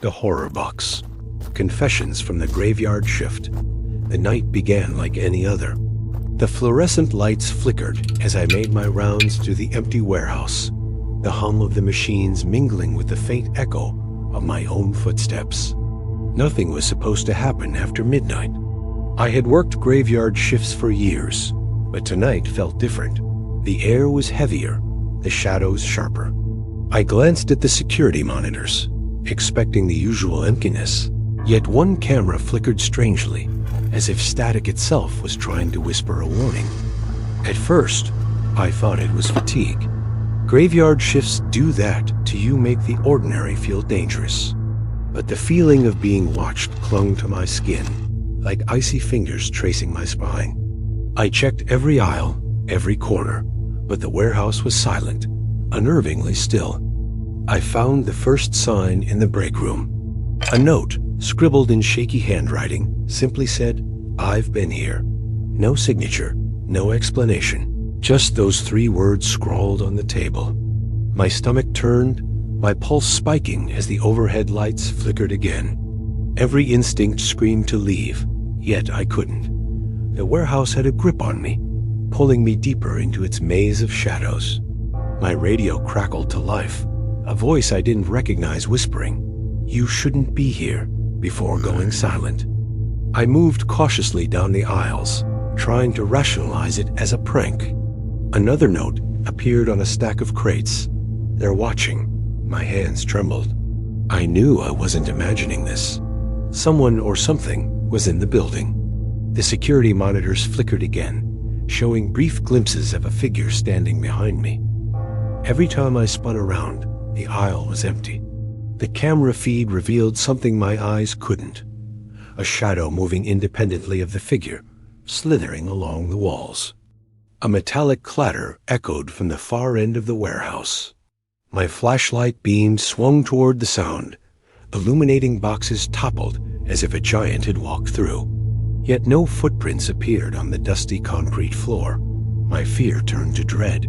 The horror box. Confessions from the graveyard shift. The night began like any other. The fluorescent lights flickered as I made my rounds through the empty warehouse, the hum of the machines mingling with the faint echo of my own footsteps. Nothing was supposed to happen after midnight. I had worked graveyard shifts for years, but tonight felt different. The air was heavier, the shadows sharper. I glanced at the security monitors, expecting the usual emptiness. Yet one camera flickered strangely, as if static itself was trying to whisper a warning. At first, I thought it was fatigue. Graveyard shifts do that to you, make the ordinary feel dangerous. But the feeling of being watched clung to my skin, like icy fingers tracing my spine. I checked every aisle, every corner, but the warehouse was silent, unnervingly still. I found the first sign in the break room. A note, scribbled in shaky handwriting, simply said, "I've been here." No signature, no explanation, just those 3 words scrawled on the table. My stomach turned, my pulse spiking as the overhead lights flickered again. Every instinct screamed to leave, yet I couldn't. The warehouse had a grip on me, pulling me deeper into its maze of shadows. My radio crackled to life, a voice I didn't recognize whispering, "You shouldn't be here," before going silent. I moved cautiously down the aisles, trying to rationalize it as a prank. Another note appeared on a stack of crates. "They're watching." My hands trembled. I knew I wasn't imagining this. Someone or something was in the building. The security monitors flickered again, showing brief glimpses of a figure standing behind me. Every time I spun around, the aisle was empty. The camera feed revealed something my eyes couldn't. A shadow moving independently of the figure, slithering along the walls. A metallic clatter echoed from the far end of the warehouse. My flashlight beam swung toward the sound. Illuminating boxes toppled as if a giant had walked through. Yet no footprints appeared on the dusty concrete floor. My fear turned to dread.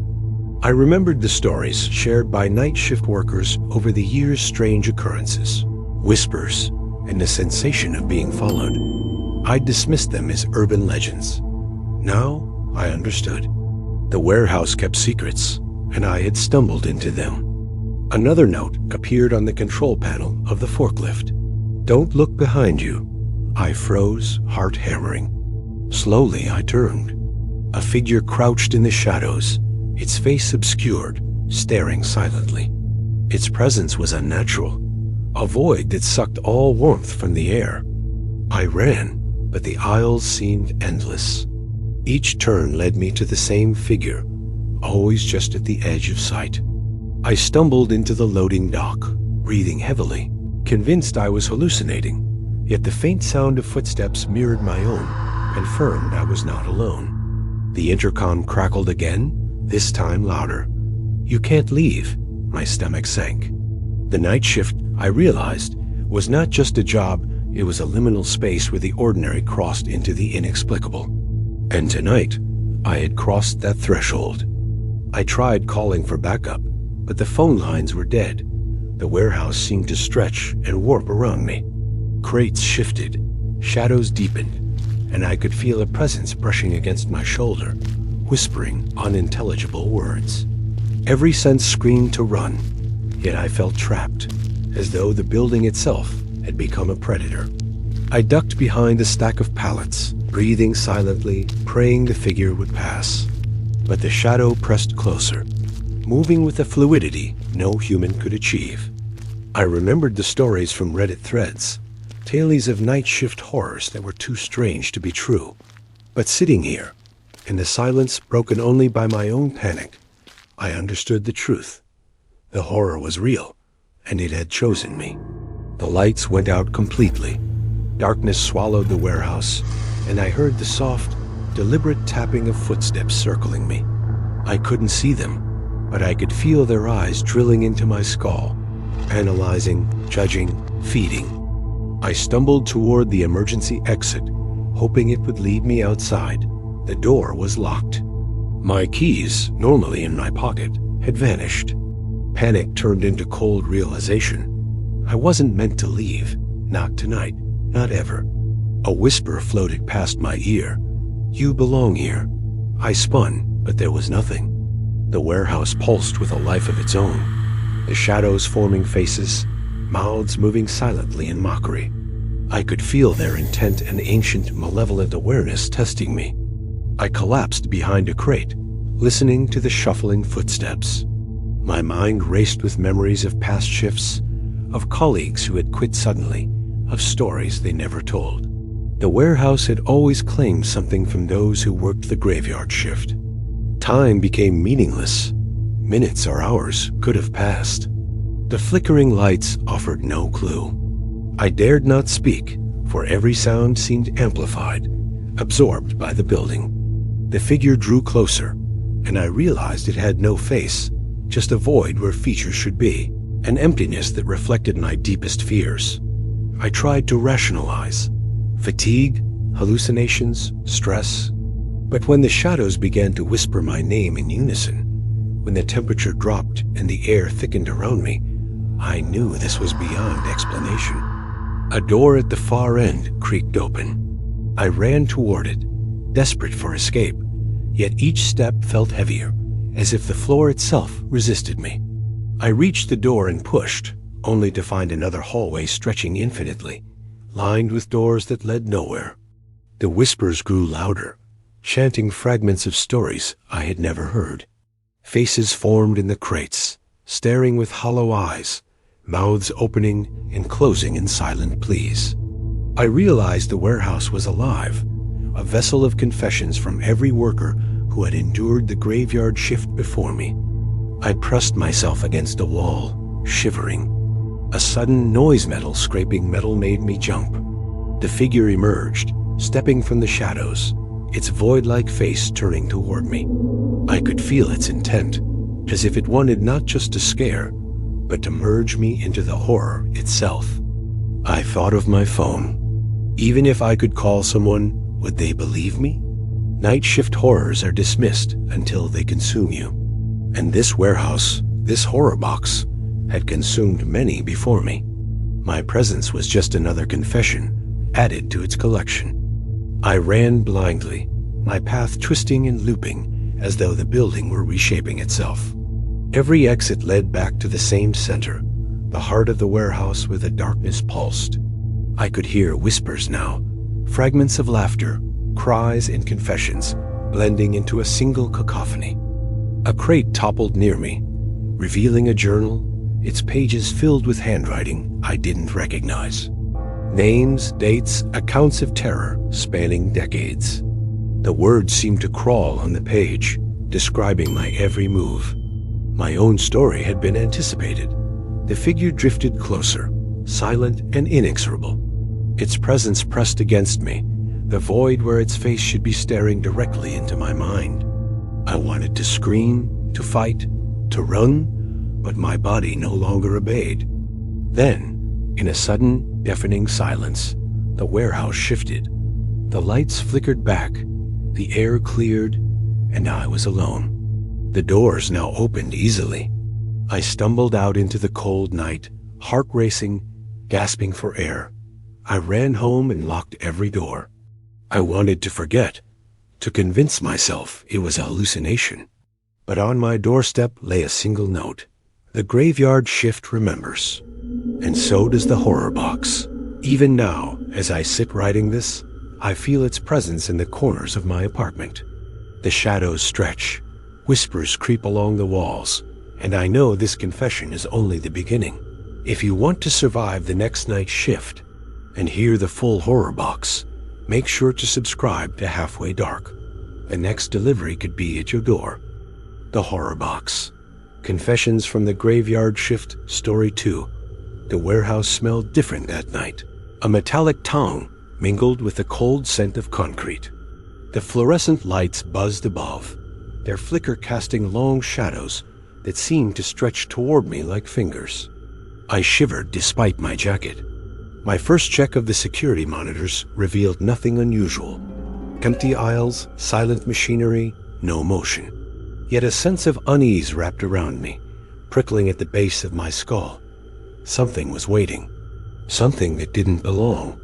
I remembered the stories shared by night shift workers over the years' strange occurrences, whispers, and the sensation of being followed. I dismissed them as urban legends. Now I understood. The warehouse kept secrets, and I had stumbled into them. Another note appeared on the control panel of the forklift. "Don't look behind you." I froze, heart hammering. Slowly I turned. A figure crouched in the shadows, its face obscured, staring silently. Its presence was unnatural, a void that sucked all warmth from the air. I ran, but the aisles seemed endless. Each turn led me to the same figure, always just at the edge of sight. I stumbled into the loading dock, breathing heavily, convinced I was hallucinating, yet the faint sound of footsteps mirrored my own, confirmed I was not alone. The intercom crackled again, this time louder. "You can't leave." My stomach sank. The night shift, I realized, was not just a job, it was a liminal space where the ordinary crossed into the inexplicable. And tonight, I had crossed that threshold. I tried calling for backup, but the phone lines were dead. The warehouse seemed to stretch and warp around me. Crates shifted, shadows deepened, and I could feel a presence brushing against my shoulder, whispering unintelligible words. Every sense screamed to run, yet I felt trapped, as though the building itself had become a predator. I ducked behind a stack of pallets, breathing silently, praying the figure would pass. But the shadow pressed closer, moving with a fluidity no human could achieve. I remembered the stories from Reddit threads, tales of night shift horrors that were too strange to be true. But sitting here, in the silence broken only by my own panic, I understood the truth. The horror was real, and it had chosen me. The lights went out completely. Darkness swallowed the warehouse, and I heard the soft, deliberate tapping of footsteps circling me. I couldn't see them, but I could feel their eyes drilling into my skull, analyzing, judging, feeding. I stumbled toward the emergency exit, hoping it would lead me outside. The door was locked. My keys, normally in my pocket, had vanished. Panic turned into cold realization. I wasn't meant to leave. Not tonight. Not ever. A whisper floated past my ear. "You belong here." I spun, but there was nothing. The warehouse pulsed with a life of its own. The shadows forming faces, mouths moving silently in mockery. I could feel their intent and ancient, malevolent awareness testing me. I collapsed behind a crate, listening to the shuffling footsteps. My mind raced with memories of past shifts, of colleagues who had quit suddenly, of stories they never told. The warehouse had always claimed something from those who worked the graveyard shift. Time became meaningless. Minutes or hours could have passed. The flickering lights offered no clue. I dared not speak, for every sound seemed amplified, absorbed by the building. The figure drew closer, and I realized it had no face, just a void where features should be, an emptiness that reflected my deepest fears. I tried to rationalize. Fatigue, hallucinations, stress. But when the shadows began to whisper my name in unison, when the temperature dropped and the air thickened around me, I knew this was beyond explanation. A door at the far end creaked open. I ran toward it, desperate for escape, yet each step felt heavier, as if the floor itself resisted me. I reached the door and pushed, only to find another hallway stretching infinitely, lined with doors that led nowhere. The whispers grew louder, chanting fragments of stories I had never heard. Faces formed in the crates, staring with hollow eyes, mouths opening and closing in silent pleas. I realized the warehouse was alive, a vessel of confessions from every worker who had endured the graveyard shift before me. I pressed myself against a wall, shivering. A sudden noise metal scraping metal made me jump. The figure emerged, stepping from the shadows, its void-like face turning toward me. I could feel its intent, as if it wanted not just to scare, but to merge me into the horror itself. I thought of my phone. Even if I could call someone, would they believe me? Night shift horrors are dismissed until they consume you. And this warehouse, this horror box, had consumed many before me. My presence was just another confession, added to its collection. I ran blindly, my path twisting and looping, as though the building were reshaping itself. Every exit led back to the same center, the heart of the warehouse where the darkness pulsed. I could hear whispers now, fragments of laughter, cries and confessions, blending into a single cacophony. A crate toppled near me, revealing a journal, its pages filled with handwriting I didn't recognize. Names, dates, accounts of terror spanning decades. The words seemed to crawl on the page, describing my every move. My own story had been anticipated. The figure drifted closer, silent and inexorable. Its presence pressed against me, the void where its face should be staring directly into my mind. I wanted to scream, to fight, to run, but my body no longer obeyed. Then, in a sudden, deafening silence, the warehouse shifted. The lights flickered back, the air cleared, and I was alone. The doors now opened easily. I stumbled out into the cold night, heart racing, gasping for air. I ran home and locked every door. I wanted to forget, to convince myself it was a hallucination. But on my doorstep lay a single note. The graveyard shift remembers. And so does the horror box. Even now, as I sit writing this, I feel its presence in the corners of my apartment. The shadows stretch, whispers creep along the walls, and I know this confession is only the beginning. If you want to survive the next night's shift and hear the full horror box, make sure to subscribe to Halfway Dark. The next delivery could be at your door. The Horror Box. Confessions from the Graveyard Shift, Story 2. The warehouse smelled different that night. A metallic tongue mingled with the cold scent of concrete. The fluorescent lights buzzed above, their flicker casting long shadows that seemed to stretch toward me like fingers. I shivered despite my jacket. My first check of the security monitors revealed nothing unusual. Empty aisles, silent machinery, no motion. Yet a sense of unease wrapped around me, prickling at the base of my skull. Something was waiting. Something that didn't belong.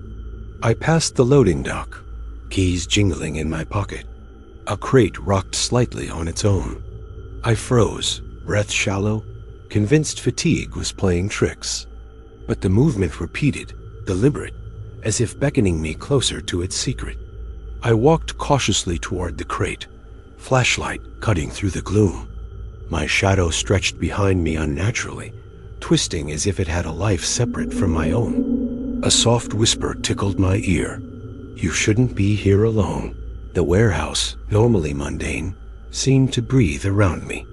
I passed the loading dock, keys jingling in my pocket. A crate rocked slightly on its own. I froze, breath shallow, convinced fatigue was playing tricks. But the movement repeated, deliberate, as if beckoning me closer to its secret. I walked cautiously toward the crate, flashlight cutting through the gloom. My shadow stretched behind me unnaturally, twisting as if it had a life separate from my own. A soft whisper tickled my ear. You shouldn't be here alone. The warehouse, normally mundane, seemed to breathe around me.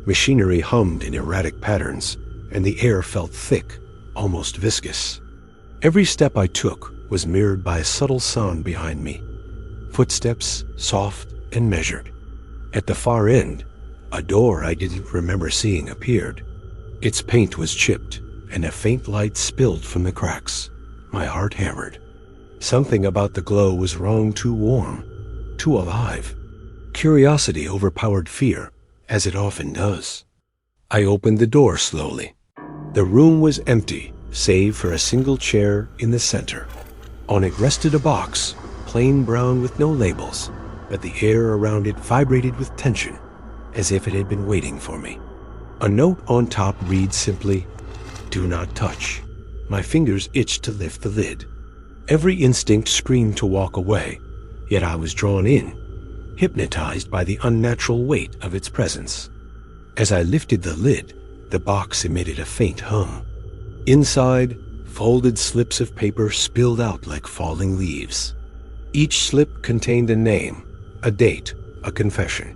Machinery hummed in erratic patterns, and the air felt thick, almost viscous. Every step I took was mirrored by a subtle sound behind me. Footsteps, soft and measured. At the far end, a door I didn't remember seeing appeared. Its paint was chipped, and a faint light spilled from the cracks. My heart hammered. Something about the glow was wrong, too warm, too alive. Curiosity overpowered fear, as it often does. I opened the door slowly. The room was empty, save for a single chair in the center. On it rested a box, plain brown with no labels, but the air around it vibrated with tension, as if it had been waiting for me. A note on top read simply, "Do not touch." My fingers itched to lift the lid. Every instinct screamed to walk away, yet I was drawn in, hypnotized by the unnatural weight of its presence. As I lifted the lid, the box emitted a faint hum. Inside, folded slips of paper spilled out like falling leaves. Each slip contained a name, a date, a confession.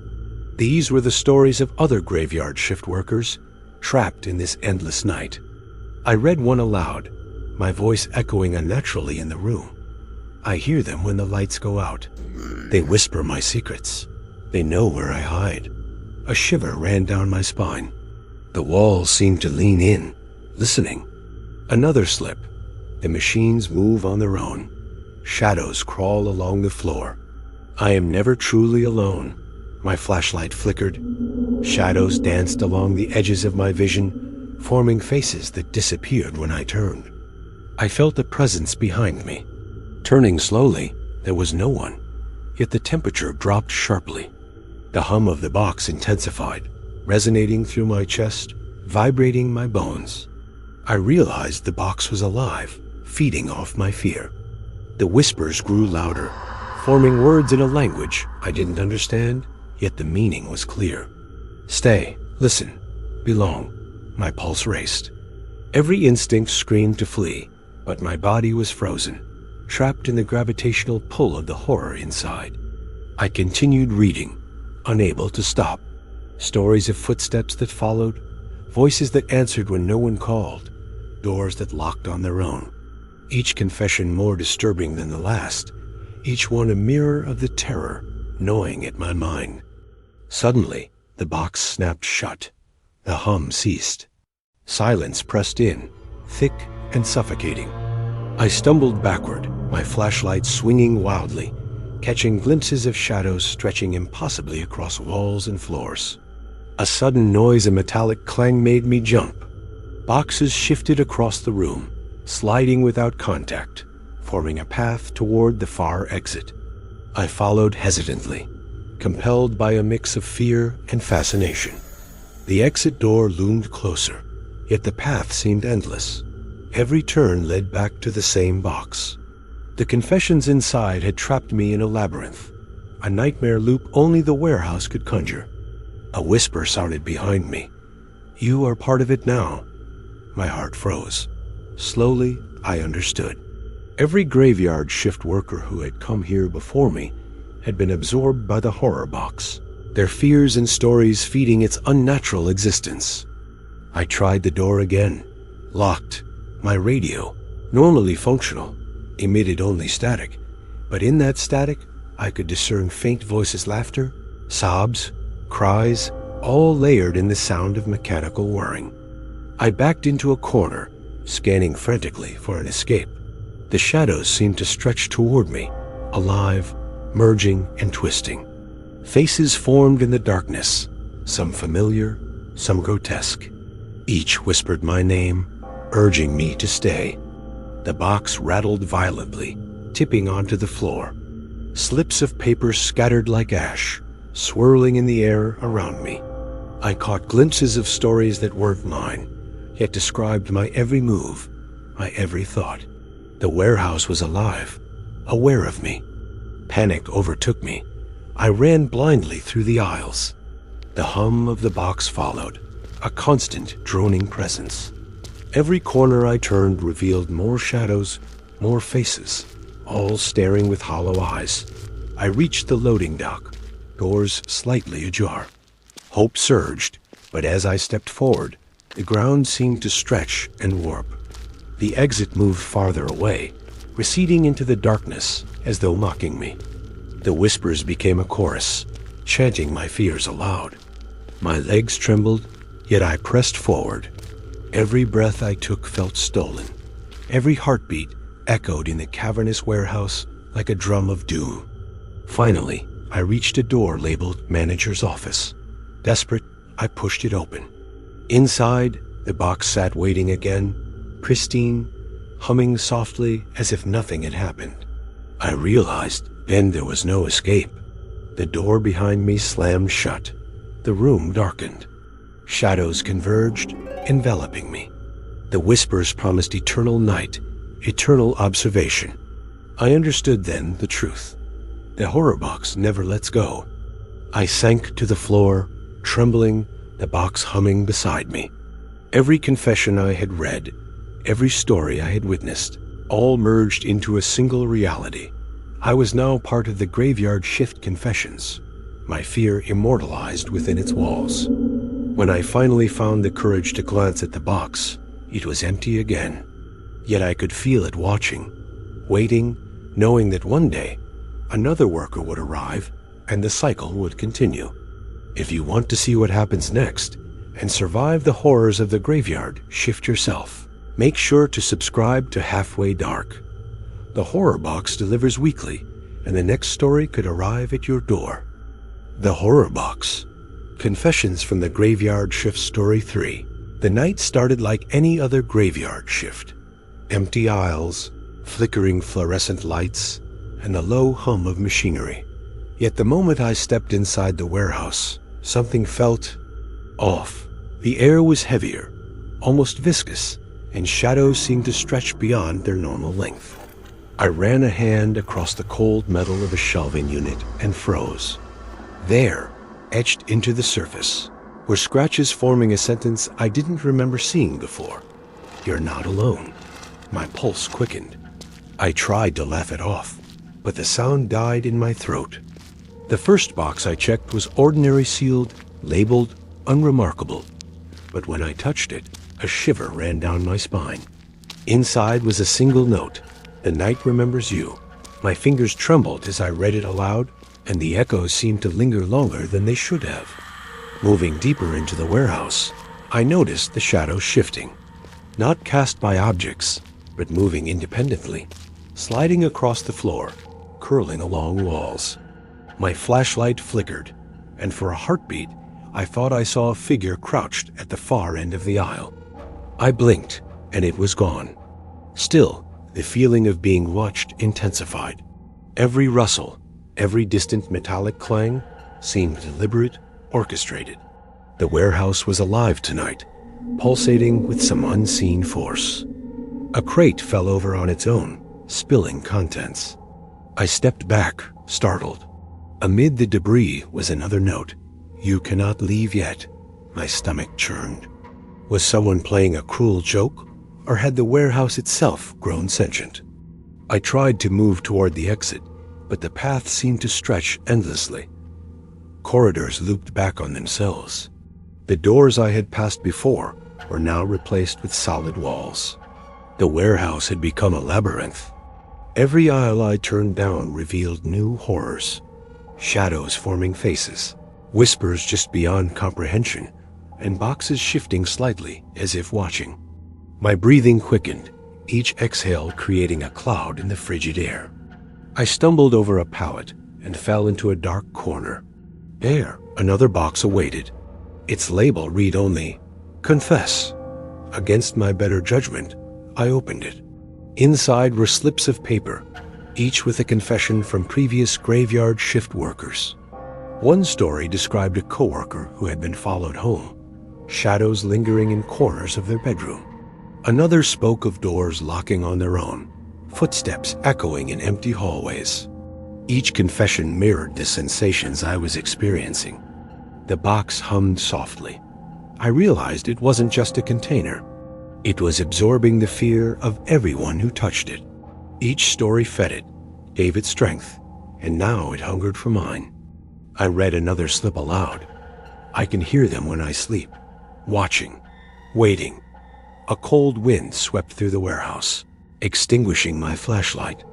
These were the stories of other graveyard shift workers, trapped in this endless night. I read one aloud, my voice echoing unnaturally in the room. I hear them when the lights go out. They whisper my secrets. They know where I hide. A shiver ran down my spine. The walls seemed to lean in, listening. Another slip. The machines move on their own. Shadows crawl along the floor. I am never truly alone. My flashlight flickered. Shadows danced along the edges of my vision, forming faces that disappeared when I turned. I felt a presence behind me. Turning slowly, there was no one, yet the temperature dropped sharply. The hum of the box intensified, resonating through my chest, vibrating my bones. I realized the box was alive, feeding off my fear. The whispers grew louder, forming words in a language I didn't understand, yet the meaning was clear. Stay, listen, belong. My pulse raced. Every instinct screamed to flee, but my body was frozen, trapped in the gravitational pull of the horror inside. I continued reading, unable to stop. Stories of footsteps that followed, voices that answered when no one called, doors that locked on their own. Each confession more disturbing than the last, each one a mirror of the terror gnawing at my mind. Suddenly, the box snapped shut. The hum ceased. Silence pressed in, thick and suffocating. I stumbled backward, my flashlight swinging wildly, catching glimpses of shadows stretching impossibly across walls and floors. A sudden noise and metallic clang made me jump. Boxes shifted across the room, sliding without contact, forming a path toward the far exit. I followed hesitantly, compelled by a mix of fear and fascination. The exit door loomed closer, yet the path seemed endless. Every turn led back to the same box. The confessions inside had trapped me in a labyrinth, a nightmare loop only the warehouse could conjure. A whisper sounded behind me. You are part of it now. My heart froze. Slowly, I understood. Every graveyard shift worker who had come here before me had been absorbed by the horror box, their fears and stories feeding its unnatural existence. I tried the door again. Locked. My radio, normally functional, emitted only static, but in that static, I could discern faint voices' laughter, sobs, cries, all layered in the sound of mechanical whirring. I backed into a corner, scanning frantically for an escape. The shadows seemed to stretch toward me, alive, merging and twisting. Faces formed in the darkness, some familiar, some grotesque. Each whispered my name, urging me to stay. The box rattled violently, tipping onto the floor. Slips of paper scattered like ash, swirling in the air around me. I caught glimpses of stories that weren't mine, yet described my every move, my every thought. The warehouse was alive, aware of me. Panic overtook me. I ran blindly through the aisles. The hum of the box followed, a constant droning presence. Every corner I turned revealed more shadows, more faces, all staring with hollow eyes. I reached the loading dock, doors slightly ajar. Hope surged, but as I stepped forward, the ground seemed to stretch and warp. The exit moved farther away, receding into the darkness as though mocking me. The whispers became a chorus, chanting my fears aloud. My legs trembled, yet I pressed forward. Every breath I took felt stolen. Every heartbeat echoed in the cavernous warehouse like a drum of doom. Finally, I reached a door labeled Manager's Office. Desperate, I pushed it open. Inside, the box sat waiting again, pristine, humming softly as if nothing had happened. I realized then there was no escape. The door behind me slammed shut. The room darkened. Shadows converged, enveloping me. The whispers promised eternal night, eternal observation. I understood then the truth. The horror box never lets go. I sank to the floor, trembling, the box humming beside me. Every confession I had read, every story I had witnessed, all merged into a single reality. I was now part of the graveyard shift confessions, my fear immortalized within its walls. When I finally found the courage to glance at the box, it was empty again. Yet I could feel it watching, waiting, knowing that one day, another worker would arrive and the cycle would continue. If you want to see what happens next and survive the horrors of the graveyard, shift yourself. Make sure to subscribe to Halfway Dark. The Horror Box delivers weekly, and the next story could arrive at your door. The Horror Box. Confessions from the Graveyard Shift Story 3. The night started like any other graveyard shift. Empty aisles, flickering fluorescent lights, and the low hum of machinery. Yet the moment I stepped inside the warehouse, something felt off. The air was heavier, almost viscous, and shadows seemed to stretch beyond their normal length. I ran a hand across the cold metal of a shelving unit and froze. There, etched into the surface, were scratches forming a sentence I didn't remember seeing before. "You're not alone." My pulse quickened. I tried to laugh it off, but the sound died in my throat. The first box I checked was ordinary sealed, labeled, unremarkable. But when I touched it, a shiver ran down my spine. Inside was a single note: "The night remembers you." My fingers trembled as I read it aloud, and the echoes seemed to linger longer than they should have. Moving deeper into the warehouse, I noticed the shadows shifting, not cast by objects, but moving independently, sliding across the floor, curling along walls. My flashlight flickered, and for a heartbeat, I thought I saw a figure crouched at the far end of the aisle. I blinked, and it was gone. Still, the feeling of being watched intensified. Every rustle, every distant metallic clang seemed deliberate, orchestrated. The warehouse was alive tonight, pulsating with some unseen force. A crate fell over on its own, spilling contents. I stepped back, startled. Amid the debris was another note: "You cannot leave yet." My stomach churned. Was someone playing a cruel joke, or had the warehouse itself grown sentient? I tried to move toward the exit, but the path seemed to stretch endlessly. Corridors looped back on themselves. The doors I had passed before were now replaced with solid walls. The warehouse had become a labyrinth. Every aisle I turned down revealed new horrors. Shadows forming faces, whispers just beyond comprehension, and boxes shifting slightly as if watching. My breathing quickened, each exhale creating a cloud in the frigid air. I stumbled over a pallet and fell into a dark corner. There, another box awaited. Its label read only, "Confess." Against my better judgment, I opened it. Inside were slips of paper, each with a confession from previous graveyard shift workers. One story described a coworker who had been followed home, shadows lingering in corners of their bedroom. Another spoke of doors locking on their own, footsteps echoing in empty hallways. Each confession mirrored the sensations I was experiencing. The box hummed softly. I realized it wasn't just a container. It was absorbing the fear of everyone who touched it. Each story fed it, gave it strength, and now it hungered for mine. I read another slip aloud. I can hear them when I sleep, watching, waiting. A cold wind swept through the warehouse, extinguishing my flashlight.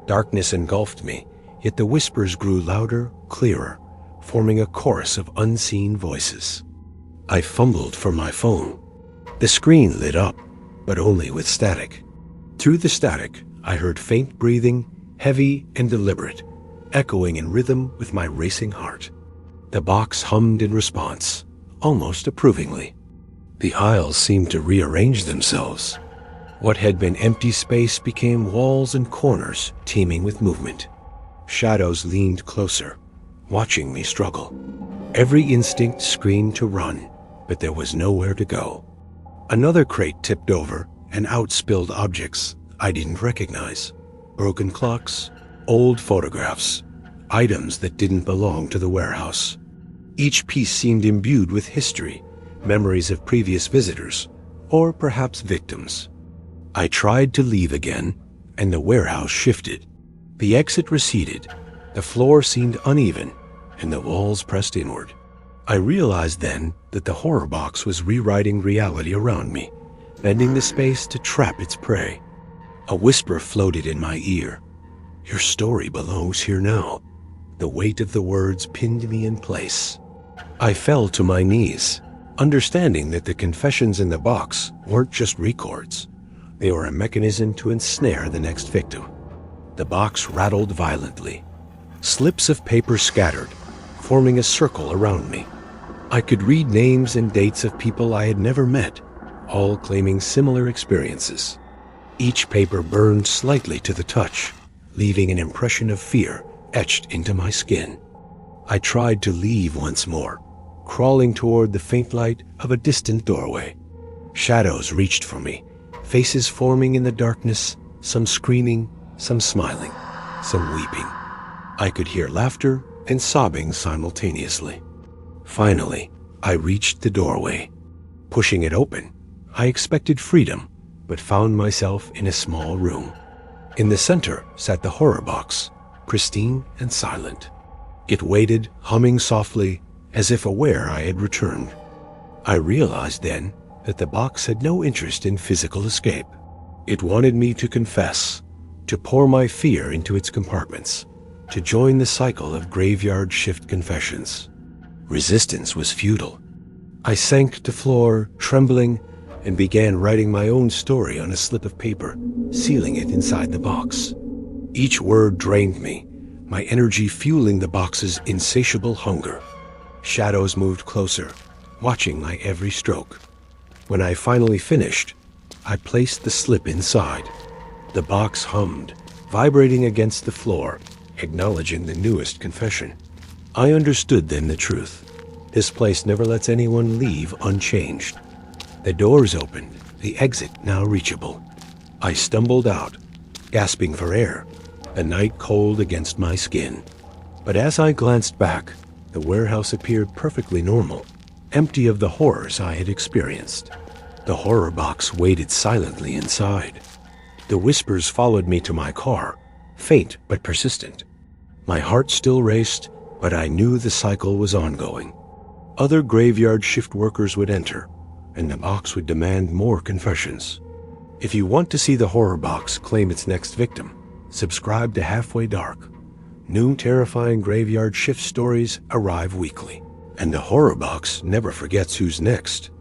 Darkness engulfed me, yet the whispers grew louder, clearer, forming a chorus of unseen voices. I fumbled for my phone. The screen lit up, but only with static. Through the static, I heard faint breathing, heavy and deliberate, echoing in rhythm with my racing heart. The box hummed in response, almost approvingly. The aisles seemed to rearrange themselves. What had been empty space became walls and corners teeming with movement. Shadows leaned closer, watching me struggle. Every instinct screamed to run, but there was nowhere to go. Another crate tipped over, and out spilled objects I didn't recognize. Broken clocks, old photographs, items that didn't belong to the warehouse. Each piece seemed imbued with history, memories of previous visitors, or perhaps victims. I tried to leave again, and the warehouse shifted. The exit receded, the floor seemed uneven, and the walls pressed inward. I realized then that the horror box was rewriting reality around me, bending the space to trap its prey. A whisper floated in my ear. "Your story belongs here now." The weight of the words pinned me in place. I fell to my knees, understanding that the confessions in the box weren't just records. They were a mechanism to ensnare the next victim. The box rattled violently. Slips of paper scattered, forming a circle around me. I could read names and dates of people I had never met, all claiming similar experiences. Each paper burned slightly to the touch, leaving an impression of fear etched into my skin. I tried to leave once more, crawling toward the faint light of a distant doorway. Shadows reached for me, faces forming in the darkness, some screaming, some smiling, some weeping. I could hear laughter and sobbing simultaneously. Finally, I reached the doorway. Pushing it open, I expected freedom, but found myself in a small room. In the center sat the horror box, pristine and silent. It waited, humming softly, as if aware I had returned. I realized then that the box had no interest in physical escape. It wanted me to confess, to pour my fear into its compartments, to join the cycle of graveyard shift confessions. Resistance was futile. I sank to floor, trembling, and began writing my own story on a slip of paper, sealing it inside the box. Each word drained me, my energy fueling the box's insatiable hunger. Shadows moved closer, watching my every stroke. When I finally finished, I placed the slip inside. The box hummed, vibrating against the floor, acknowledging the newest confession. I understood then the truth. This place never lets anyone leave unchanged. The doors opened, the exit now reachable. I stumbled out, gasping for air, the night cold against my skin. But as I glanced back, the warehouse appeared perfectly normal, empty of the horrors I had experienced. The horror box waited silently inside. The whispers followed me to my car, faint but persistent. My heart still raced, but I knew the cycle was ongoing. Other graveyard shift workers would enter, and the box would demand more confessions. If you want to see the horror box claim its next victim, subscribe to Halfway Dark. New terrifying graveyard shift stories arrive weekly, and the horror box never forgets who's next.